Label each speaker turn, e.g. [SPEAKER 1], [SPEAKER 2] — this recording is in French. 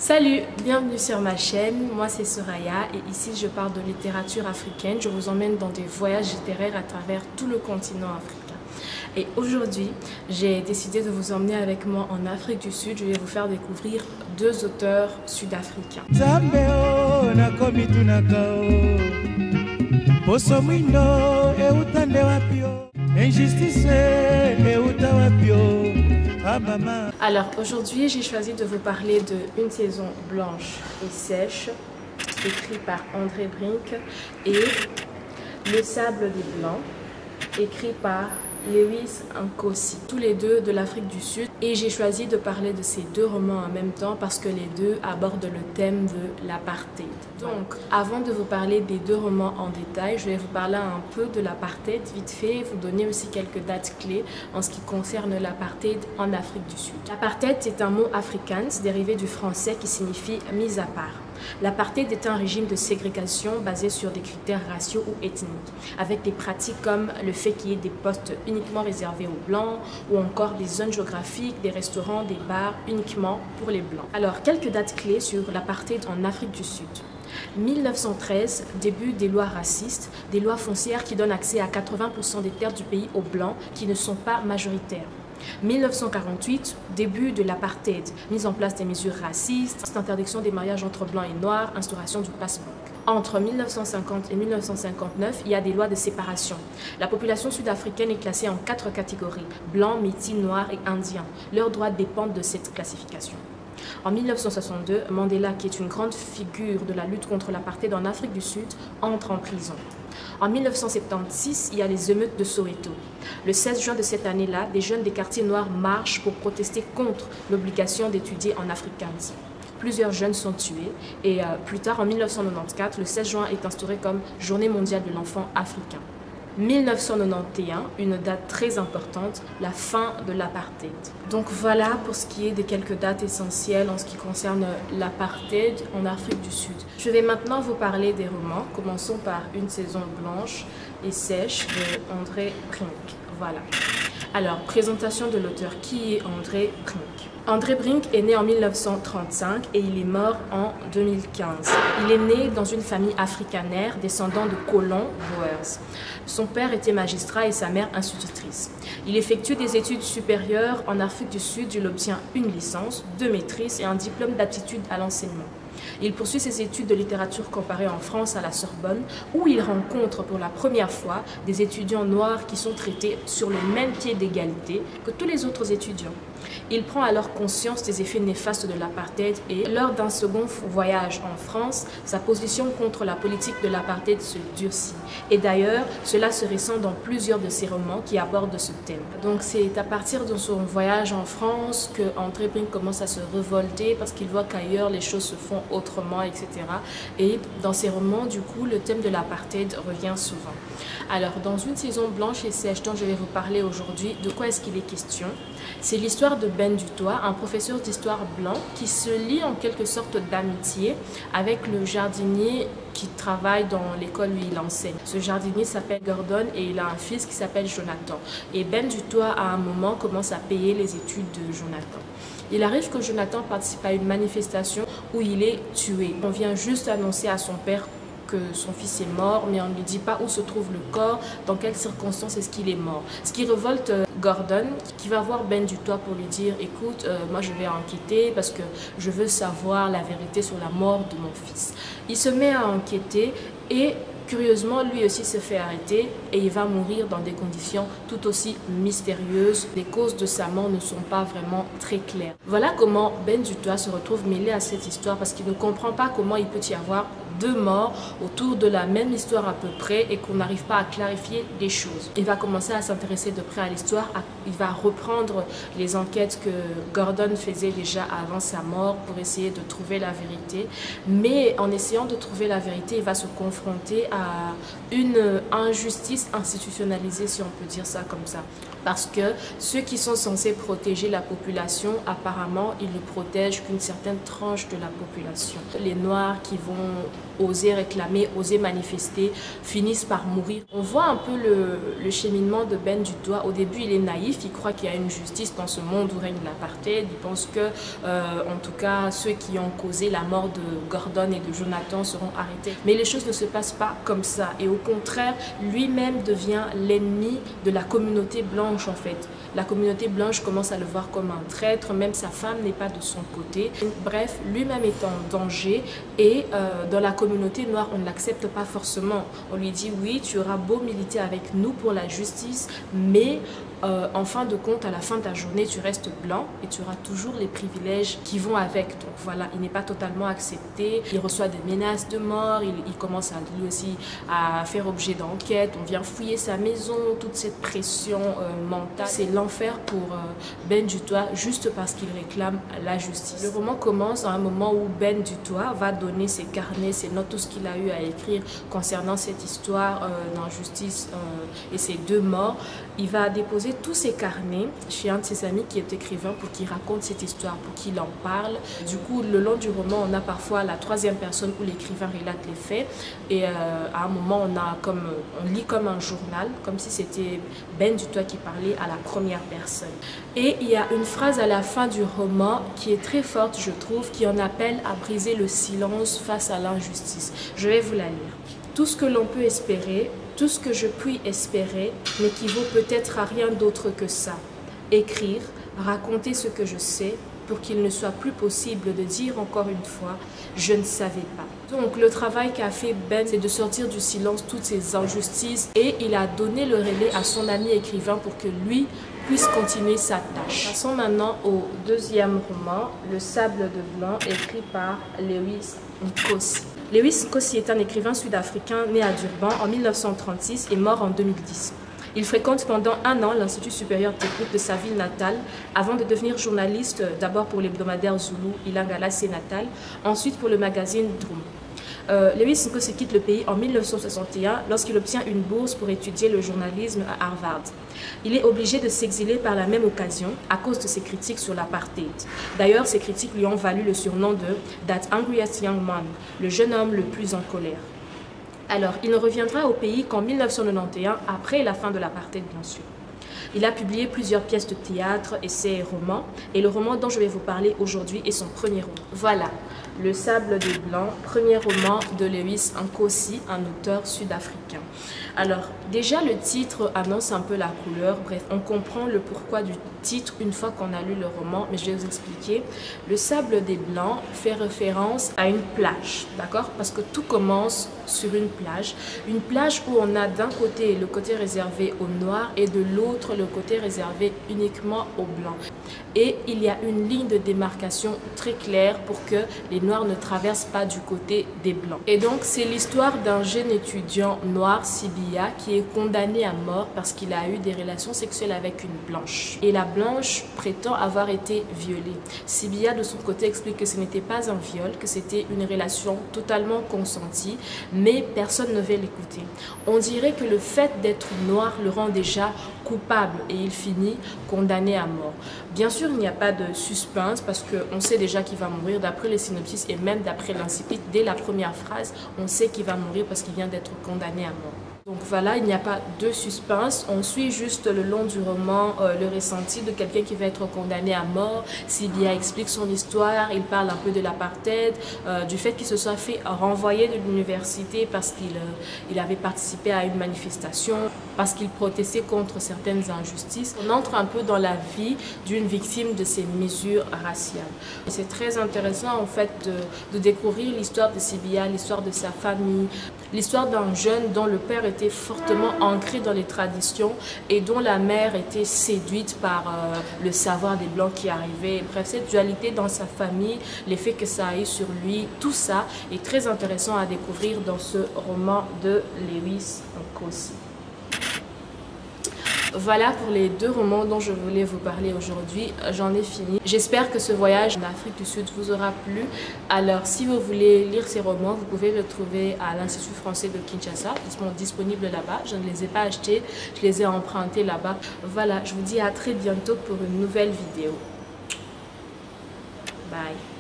[SPEAKER 1] Salut, bienvenue sur ma chaîne, moi c'est Soraya et ici je parle de littérature africaine. Je vous emmène dans des voyages littéraires à travers tout le continent africain. Et aujourd'hui, j'ai décidé de vous emmener avec moi en Afrique du Sud. Je vais vous faire découvrir deux auteurs sud-africains. Alors aujourd'hui, j'ai choisi de vous parler de Une saison blanche et sèche, écrit par André Brink, et Le sable des Blancs, écrit par Lewis Nkosi, tous les deux de l'Afrique du Sud. Et j'ai choisi de parler de ces deux romans en même temps parce que les deux abordent le thème de l'apartheid. Donc, avant de vous parler des deux romans en détail, je vais vous parler un peu de l'apartheid vite fait et vous donner aussi quelques dates clés en ce qui concerne l'apartheid en Afrique du Sud. L'apartheid est un mot afrikaans dérivé du français qui signifie « mise à part ». L'apartheid est un régime de ségrégation basé sur des critères raciaux ou ethniques, avec des pratiques comme le fait qu'il y ait des postes uniquement réservés aux Blancs ou encore des zones géographiques, des restaurants, des bars uniquement pour les Blancs. Alors, quelques dates clés sur l'apartheid en Afrique du Sud. 1913, début des lois racistes, des lois foncières qui donnent accès à 80% des terres du pays aux Blancs qui ne sont pas majoritaires. 1948, début de l'apartheid, mise en place des mesures racistes, interdiction des mariages entre blancs et noirs, instauration du passeport. Entre 1950 et 1959, il y a des lois de séparation. La population sud-africaine est classée en 4 catégories, blancs, métis, noirs et indiens. Leurs droits dépendent de cette classification. En 1962, Mandela, qui est une grande figure de la lutte contre l'apartheid en Afrique du Sud, entre en prison. En 1976, il y a les émeutes de Soweto. Le 16 juin de cette année-là, des jeunes des quartiers noirs marchent pour protester contre l'obligation d'étudier en afrikaans. Plusieurs jeunes sont tués et plus tard, en 1994, le 16 juin est instauré comme Journée mondiale de l'enfant africain. 1991, une date très importante, la fin de l'apartheid. Donc voilà pour ce qui est des quelques dates essentielles en ce qui concerne l'apartheid en Afrique du Sud. Je vais maintenant vous parler des romans. Commençons par Une saison blanche et sèche de André Brink. Voilà. Alors, présentation de l'auteur. Qui est André Brink? André Brink est né en 1935 et il est mort en 2015. Il est né dans une famille africanaire descendant de colons Boers. Son père était magistrat et sa mère institutrice. Il effectue des études supérieures en Afrique du Sud. Il obtient une licence, 2 maîtrises et un diplôme d'aptitude à l'enseignement. Il poursuit ses études de littérature comparée en France à la Sorbonne, où il rencontre pour la première fois des étudiants noirs qui sont traités sur le même pied d'égalité que tous les autres étudiants. Il prend alors conscience des effets néfastes de l'apartheid et lors d'un second voyage en France, sa position contre la politique de l'apartheid se durcit. Et d'ailleurs, cela se ressent dans plusieurs de ses romans qui abordent ce thème. Donc c'est à partir de son voyage en France que André Brink commence à se révolter parce qu'il voit qu'ailleurs les choses se font autrement, etc. Et dans ses romans, du coup, le thème de l'apartheid revient souvent. Alors, dans Une saison blanche et sèche dont je vais vous parler aujourd'hui, de quoi est-ce qu'il est question? C'est l'histoire de Ben Dutoit, un professeur d'histoire blanc qui se lie en quelque sorte d'amitié avec le jardinier qui travaille dans l'école où il enseigne. Ce jardinier s'appelle Gordon et il a un fils qui s'appelle Jonathan. Et Ben Dutoit, à un moment, commence à payer les études de Jonathan. Il arrive que Jonathan participe à une manifestation où il est tué. On vient juste annoncer à son père que son fils est mort, mais on ne lui dit pas où se trouve le corps, dans quelles circonstances est-ce qu'il est mort. Ce qui révolte Gordon, qui va voir Ben Dutoit pour lui dire « Écoute, moi je vais enquêter parce que je veux savoir la vérité sur la mort de mon fils. » Il se met à enquêter et curieusement, lui aussi se fait arrêter et il va mourir dans des conditions tout aussi mystérieuses. Les causes de sa mort ne sont pas vraiment très claires. Voilà comment Ben Dutoit se retrouve mêlé à cette histoire parce qu'il ne comprend pas comment il peut y avoir 2 morts autour de la même histoire à peu près et qu'on n'arrive pas à clarifier des choses. Il va commencer à s'intéresser de près à l'histoire, il va reprendre les enquêtes que Gordon faisait déjà avant sa mort pour essayer de trouver la vérité. Mais en essayant de trouver la vérité, il va se confronter à une injustice institutionnalisée, si on peut dire ça comme ça. Parce que ceux qui sont censés protéger la population, apparemment, ils ne protègent qu'une certaine tranche de la population. Les Noirs qui vont oser réclamer, oser manifester, finissent par mourir. On voit un peu le cheminement de Ben du Doigt. Au début, il est naïf, il croit qu'il y a une justice dans ce monde où règne l'apartheid. Il pense que, en tout cas, ceux qui ont causé la mort de Gordon et de Jonathan seront arrêtés. Mais les choses ne se passent pas comme ça. Et au contraire, lui-même devient l'ennemi de la communauté blanche, en fait. La communauté blanche commence à le voir comme un traître, même sa femme n'est pas de son côté. Bref, lui-même est en danger et dans la communauté noire, on ne l'accepte pas forcément. On lui dit oui, tu auras beau militer avec nous pour la justice, mais en fin de compte, à la fin de ta journée, tu restes blanc et tu auras toujours les privilèges qui vont avec. Donc voilà, il n'est pas totalement accepté. Il reçoit des menaces de mort, il commence lui aussi à faire objet d'enquête. On vient fouiller sa maison, toute cette pression mentale. C'est l'enfer pour Ben du Doigt juste parce qu'il réclame la justice. Le roman commence à un moment où Ben du Doigt va donner ses carnets, ses notes, tout ce qu'il a eu à écrire concernant cette histoire d'injustice et ces deux morts. Il va déposer tous ses carnets chez un de ses amis qui est écrivain pour qu'il raconte cette histoire, pour qu'il en parle. Du coup, le long du roman, on a parfois la troisième personne où l'écrivain relate les faits. Et à un moment, on lit comme un journal, comme si c'était Ben du Doigt qui parlait à la première personne. Et il y a une phrase à la fin du roman qui est très forte, je trouve, qui en appelle à briser le silence face à l'injustice. Je vais vous la lire. Tout ce que l'on peut espérer, tout ce que je puis espérer n'équivaut peut-être à rien d'autre que ça. Écrire, raconter ce que je sais pour qu'il ne soit plus possible de dire encore une fois « je ne savais pas ». Donc le travail qu'a fait Ben, c'est de sortir du silence toutes ces injustices et il a donné le relais à son ami écrivain pour que lui puisse continuer sa tâche. Passons maintenant au deuxième roman, Le Sable de Blanc, écrit par Lewis Nkosi. Lewis Nkosi est un écrivain sud-africain né à Durban en 1936 et mort en 2010. Il fréquente pendant un an l'Institut supérieur technique de sa ville natale avant de devenir journaliste d'abord pour l'hebdomadaire Zulu Ilangala Sénatal, ensuite pour le magazine Drum. Lewis Nkosi quitte le pays en 1961 lorsqu'il obtient une bourse pour étudier le journalisme à Harvard. Il est obligé de s'exiler par la même occasion à cause de ses critiques sur l'apartheid. D'ailleurs, ces critiques lui ont valu le surnom de « That Angriest Young Man », le jeune homme le plus en colère. Alors, il ne reviendra au pays qu'en 1991, après la fin de l'apartheid bien sûr. Il a publié plusieurs pièces de théâtre, essais et romans, et le roman dont je vais vous parler aujourd'hui est son premier roman. Voilà, Le Sable de Blanc, premier roman de Lewis Nkosi, un auteur sud-africain. Alors, déjà le titre annonce un peu la couleur, bref, on comprend le pourquoi du titre une fois qu'on a lu le roman, mais je vais vous expliquer. Le Sable des Blancs fait référence à une plage, d'accord? Parce que tout commence sur une plage où on a d'un côté le côté réservé aux noirs et de l'autre le côté réservé uniquement aux blancs. Et il y a une ligne de démarcation très claire pour que les noirs ne traversent pas du côté des blancs. Et donc c'est l'histoire d'un jeune étudiant noir, Sibia, qui est condamné à mort parce qu'il a eu des relations sexuelles avec une blanche. Et la blanche prétend avoir été violée. Sibia de son côté explique que ce n'était pas un viol, que c'était une relation totalement consentie, mais personne ne veut l'écouter. On dirait que le fait d'être noir le rend déjà coupable et il finit condamné à mort. Bien sûr, il n'y a pas de suspense parce qu'on sait déjà qu'il va mourir d'après les synopsis et même d'après l'incipit. Dès la première phrase, on sait qu'il va mourir parce qu'il vient d'être condamné à mort. Donc voilà, il n'y a pas de suspense, on suit juste le long du roman le ressenti de quelqu'un qui va être condamné à mort. Sibia explique son histoire, il parle un peu de l'apartheid, du fait qu'il se soit fait renvoyer de l'université parce qu'il avait participé à une manifestation, parce qu'il protestait contre certaines injustices. On entre un peu dans la vie d'une victime de ces mesures raciales. C'est très intéressant en fait de découvrir l'histoire de Sibia, l'histoire de sa famille, l'histoire d'un jeune dont le père était fortement ancré dans les traditions et dont la mère était séduite par le savoir des Blancs qui arrivaient. Bref, cette dualité dans sa famille, l'effet que ça a eu sur lui, tout ça est très intéressant à découvrir dans ce roman de Lewis Nkosi. Voilà pour les deux romans dont je voulais vous parler aujourd'hui. J'en ai fini. J'espère que ce voyage en Afrique du Sud vous aura plu. Alors, si vous voulez lire ces romans, vous pouvez le trouver à l'Institut français de Kinshasa. Ils sont disponibles là-bas. Je ne les ai pas achetés, je les ai empruntés là-bas. Voilà, je vous dis à très bientôt pour une nouvelle vidéo. Bye.